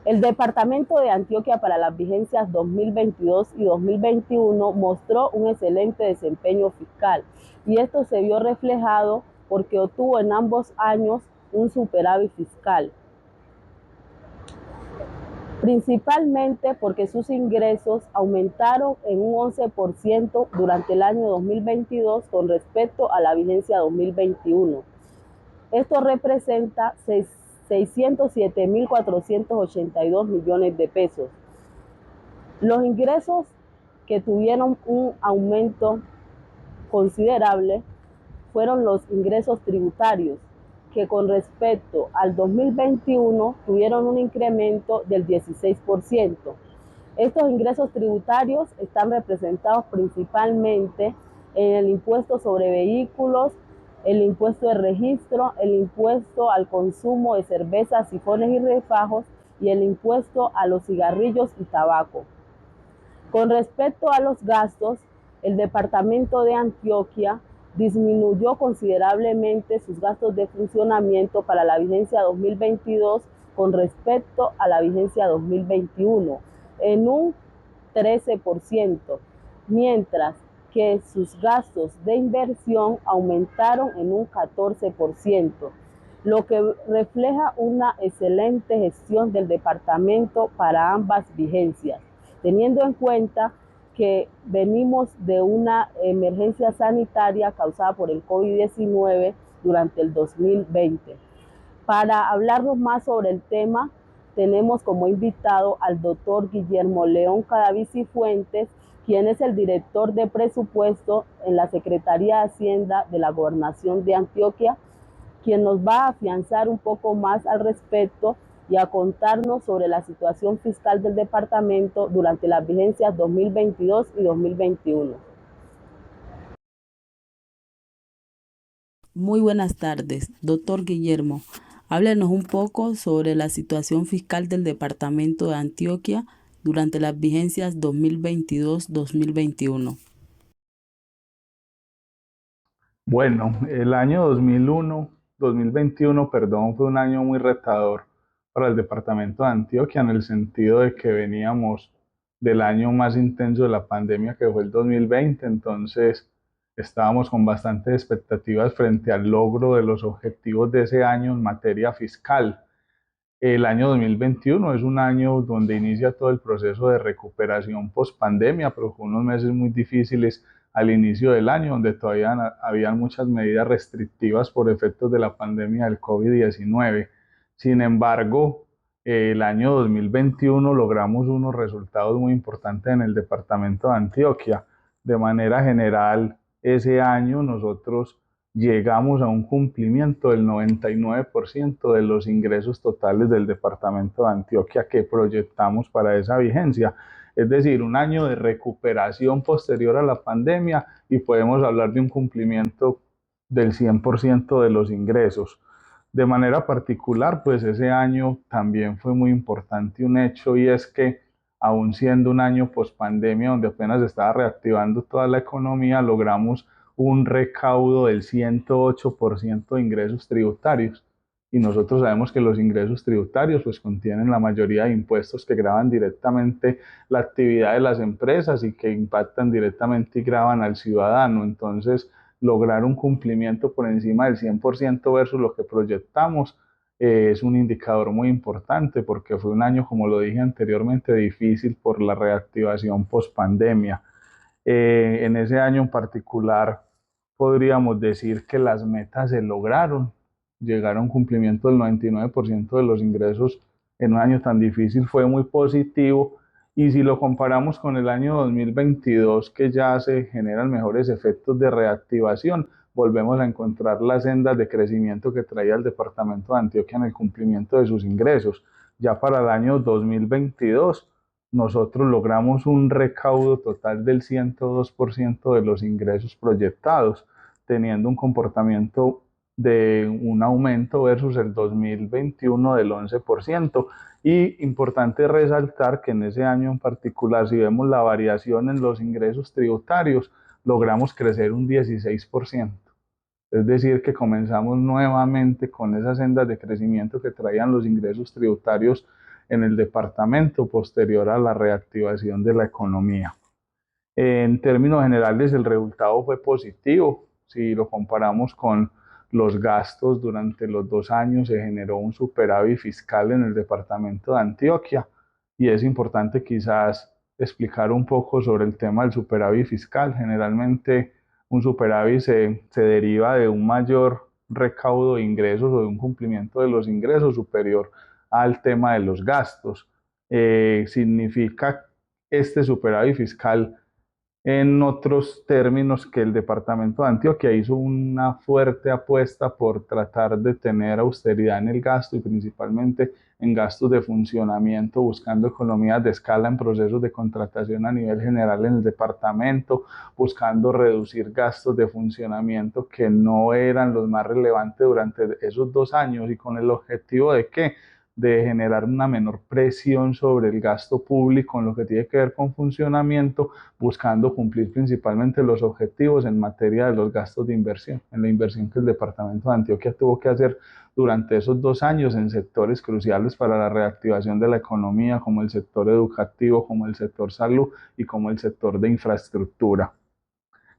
El Departamento de Antioquia para las vigencias 2022 y 2021 mostró un excelente desempeño fiscal y esto se vio reflejado porque obtuvo en ambos años un superávit fiscal, principalmente porque sus ingresos aumentaron en un 11% durante el año 2022 con respecto a la vigencia 2021. Esto representa 607.482 millones de pesos. Los ingresos que tuvieron un aumento considerable fueron los ingresos tributarios, que con respecto al 2021 tuvieron un incremento del 16%. Estos ingresos tributarios están representados principalmente en el impuesto sobre vehículos, el impuesto de registro, el impuesto al consumo de cervezas, sifones y refajos y el impuesto a los cigarrillos y tabaco. Con respecto a los gastos, el Departamento de Antioquia disminuyó considerablemente sus gastos de funcionamiento para la vigencia 2022 con respecto a la vigencia 2021 en un 13%, mientras que sus gastos de inversión aumentaron en un 14%, lo que refleja una excelente gestión del departamento para ambas vigencias, teniendo en cuenta que venimos de una emergencia sanitaria causada por el COVID-19 durante el 2020. Para hablarnos más sobre el tema, tenemos como invitado al doctor Guillermo León Cadavid y Fuentes, quien es el director de presupuesto en la Secretaría de Hacienda de la Gobernación de Antioquia, quien nos va a afianzar un poco más al respecto y a contarnos sobre la situación fiscal del departamento durante las vigencias 2022 y 2021. Muy buenas tardes, doctor Guillermo. Háblenos un poco sobre la situación fiscal del departamento de Antioquia durante las vigencias 2022-2021. Bueno, el año 2021, perdón, fue un año muy retador para el departamento de Antioquia en el sentido de que veníamos del año más intenso de la pandemia que fue el 2020, entonces estábamos con bastantes expectativas frente al logro de los objetivos de ese año en materia fiscal. El año 2021 es un año donde inicia todo el proceso de recuperación post pandemia, pero fue unos meses muy difíciles al inicio del año, donde todavía habían muchas medidas restrictivas por efectos de la pandemia del COVID-19. Sin embargo, el año 2021 logramos unos resultados muy importantes en el departamento de Antioquia. De manera general, ese año nosotros llegamos a un cumplimiento del 99% de los ingresos totales del departamento de Antioquia que proyectamos para esa vigencia. Es decir, un año de recuperación posterior a la pandemia y podemos hablar de un cumplimiento del 100% de los ingresos. De manera particular, pues ese año también fue muy importante un hecho y es que aún siendo un año post pandemia donde apenas estaba reactivando toda la economía, logramos un recaudo del 108% de ingresos tributarios. Y nosotros sabemos que los ingresos tributarios pues contienen la mayoría de impuestos que gravan directamente la actividad de las empresas y que impactan directamente y gravan al ciudadano. Entonces, lograr un cumplimiento por encima del 100% versus lo que proyectamos es un indicador muy importante porque fue un año, como lo dije anteriormente, difícil por la reactivación post pandemia. En ese año en particular podríamos decir que las metas se lograron, llegar a un cumplimiento del 99% de los ingresos en un año tan difícil fue muy positivo y si lo comparamos con el año 2022 que ya se generan mejores efectos de reactivación, volvemos a encontrar las sendas de crecimiento que traía el departamento de Antioquia en el cumplimiento de sus ingresos. Ya para el año 2022 nosotros logramos un recaudo total del 102% de los ingresos proyectados, teniendo un comportamiento de un aumento versus el 2021 del 11%. Y importante resaltar que en ese año en particular, si vemos la variación en los ingresos tributarios, logramos crecer un 16%. Es decir, que comenzamos nuevamente con esas sendas de crecimiento que traían los ingresos tributarios en el departamento posterior a la reactivación de la economía. En términos generales, el resultado fue positivo. Si lo comparamos con los gastos durante los 2 años, se generó un superávit fiscal en el departamento de Antioquia. Y es importante quizás explicar un poco sobre el tema del superávit fiscal. Generalmente un superávit se deriva de un mayor recaudo de ingresos o de un cumplimiento de los ingresos superior al tema de los gastos. Significa este superávit fiscal, en otros términos, que el departamento de Antioquia hizo una fuerte apuesta por tratar de tener austeridad en el gasto y principalmente en gastos de funcionamiento, buscando economías de escala en procesos de contratación a nivel general en el departamento, buscando reducir gastos de funcionamiento que no eran los más relevantes durante esos 2 años, y con el objetivo de que de generar una menor presión sobre el gasto público en lo que tiene que ver con funcionamiento, buscando cumplir principalmente los objetivos en materia de los gastos de inversión, en la inversión que el departamento de Antioquia tuvo que hacer durante esos 2 años en sectores cruciales para la reactivación de la economía, como el sector educativo, como el sector salud y como el sector de infraestructura.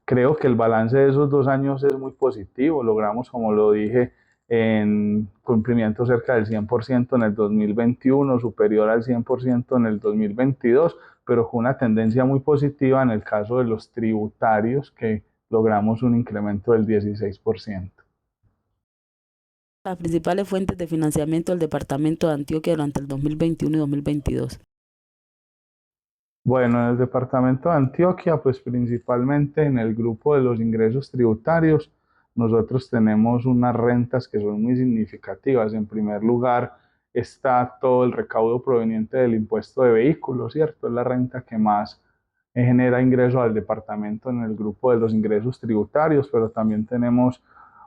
Creo que el balance de esos 2 años es muy positivo. Logramos, como lo dije, en cumplimiento cerca del 100% en el 2021, superior al 100% en el 2022, pero con una tendencia muy positiva en el caso de los tributarios, que logramos un incremento del 16%. Las principales fuentes de financiamiento del departamento de Antioquia durante el 2021 y 2022. Bueno, en el departamento de Antioquia, pues principalmente en el grupo de los ingresos tributarios, nosotros tenemos unas rentas que son muy significativas. En primer lugar, está todo el recaudo proveniente del impuesto de vehículos, ¿cierto? Es la renta que más genera ingresos al departamento en el grupo de los ingresos tributarios, pero también tenemos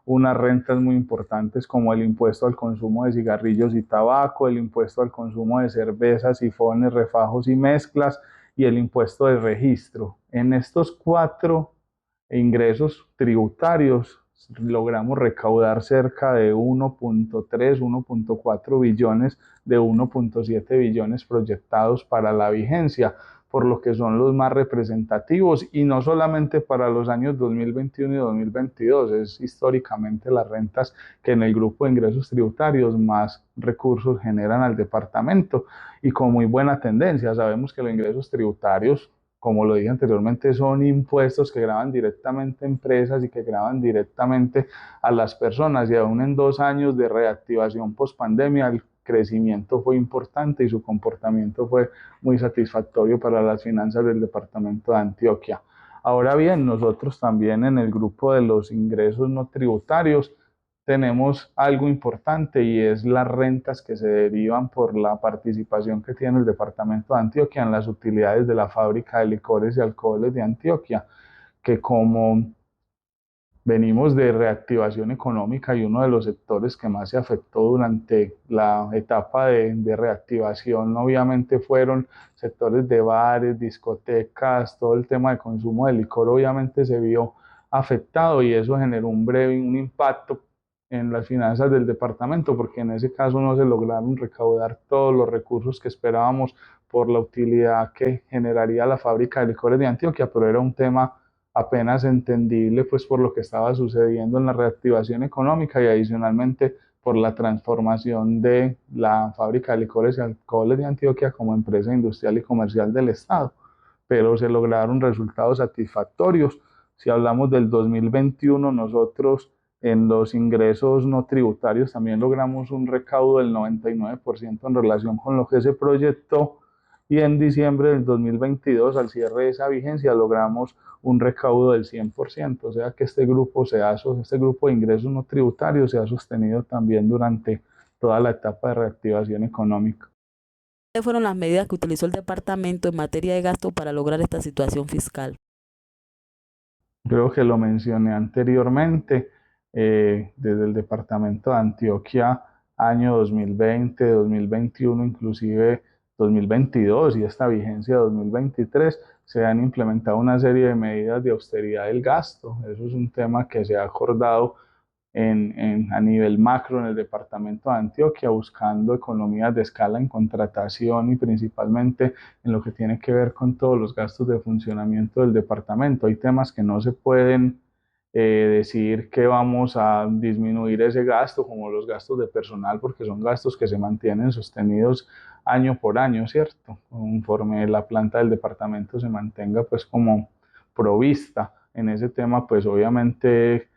unas rentas muy importantes como el impuesto al consumo de cigarrillos y tabaco, el impuesto al consumo de cervezas, sifones, refajos y mezclas, y el impuesto de registro. En estos 4 ingresos tributarios logramos recaudar cerca de 1.3, 1.4 billones de 1.7 billones proyectados para la vigencia, por lo que son los más representativos, y no solamente para los años 2021 y 2022, es históricamente las rentas que en el grupo de ingresos tributarios más recursos generan al departamento, y con muy buena tendencia. Sabemos que los ingresos tributarios, como lo dije anteriormente, son impuestos que gravan directamente a empresas y que gravan directamente a las personas, y aún en 2 años de reactivación post pandemia, el crecimiento fue importante y su comportamiento fue muy satisfactorio para las finanzas del departamento de Antioquia. Ahora bien, nosotros también en el grupo de los ingresos no tributarios tenemos algo importante, y es las rentas que se derivan por la participación que tiene el departamento de Antioquia en las utilidades de la fábrica de licores y alcoholes de Antioquia, que como venimos de reactivación económica y uno de los sectores que más se afectó durante la etapa de reactivación, obviamente fueron sectores de bares, discotecas, todo el tema de consumo de licor obviamente se vio afectado, y eso generó un impacto en las finanzas del departamento, porque en ese caso no se lograron recaudar todos los recursos que esperábamos por la utilidad que generaría la fábrica de licores de Antioquia, pero era un tema apenas entendible, pues por lo que estaba sucediendo en la reactivación económica, y adicionalmente por la transformación de la fábrica de licores y alcoholes de Antioquia como empresa industrial y comercial del Estado. Pero se lograron resultados satisfactorios. Si hablamos del 2021, nosotros en los ingresos no tributarios también logramos un recaudo del 99% en relación con lo que se proyectó, y en diciembre del 2022, al cierre de esa vigencia, logramos un recaudo del 100%, o sea que este grupo de ingresos no tributarios se ha sostenido también durante toda la etapa de reactivación económica. ¿Cuáles fueron las medidas que utilizó el departamento en materia de gasto para lograr esta situación fiscal? Creo que lo mencioné anteriormente. Desde el departamento de Antioquia, año 2020, 2021, inclusive 2022 y esta vigencia 2023, se han implementado una serie de medidas de austeridad del gasto. Eso es un tema que se ha acordado a nivel macro en el departamento de Antioquia, buscando economías de escala en contratación y principalmente en lo que tiene que ver con todos los gastos de funcionamiento del departamento. Hay temas que no se pueden decir que vamos a disminuir ese gasto, como los gastos de personal, porque son gastos que se mantienen sostenidos año por año, ¿cierto? Conforme la planta del departamento se mantenga pues como provista en ese tema, pues obviamente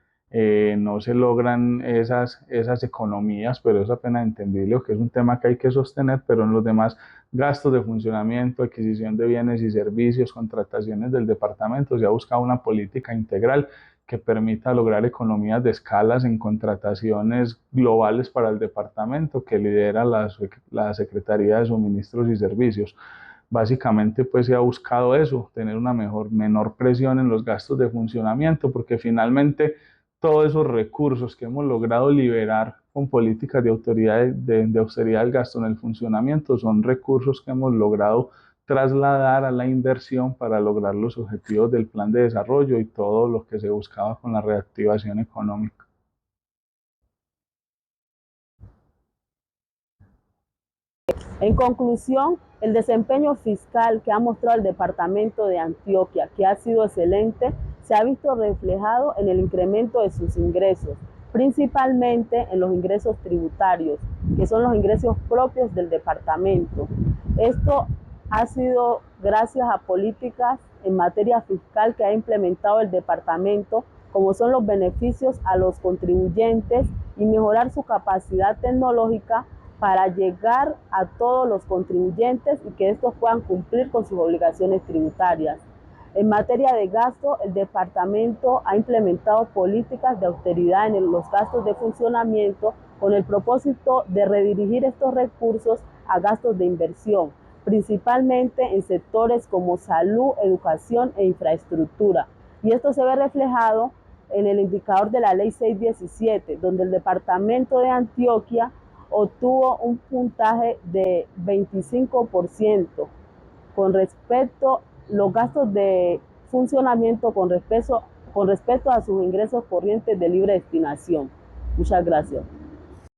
no se logran esas economías, pero es apenas entendible que es un tema que hay que sostener, pero en los demás gastos de funcionamiento, adquisición de bienes y servicios, contrataciones del departamento, se ha buscado una política integral que permita lograr economías de escalas en contrataciones globales para el departamento que lidera la Secretaría de Suministros y Servicios. Básicamente pues se ha buscado eso, tener una menor presión en los gastos de funcionamiento, porque finalmente todos esos recursos que hemos logrado liberar con políticas de austeridad del gasto en el funcionamiento son recursos que hemos logrado trasladar a la inversión para lograr los objetivos del plan de desarrollo y todo lo que se buscaba con la reactivación económica. En conclusión, el desempeño fiscal que ha mostrado el departamento de Antioquia, que ha sido excelente, se ha visto reflejado en el incremento de sus ingresos, principalmente en los ingresos tributarios, que son los ingresos propios del departamento. Esto ha sido gracias a políticas en materia fiscal que ha implementado el departamento, como son los beneficios a los contribuyentes y mejorar su capacidad tecnológica para llegar a todos los contribuyentes y que estos puedan cumplir con sus obligaciones tributarias. En materia de gasto, el departamento ha implementado políticas de austeridad en los gastos de funcionamiento con el propósito de redirigir estos recursos a gastos de inversión, principalmente en sectores como salud, educación e infraestructura. Y esto se ve reflejado en el indicador de la Ley 617, donde el departamento de Antioquia obtuvo un puntaje de 25% con respecto a los gastos de funcionamiento con respecto a sus ingresos corrientes de libre destinación. Muchas gracias.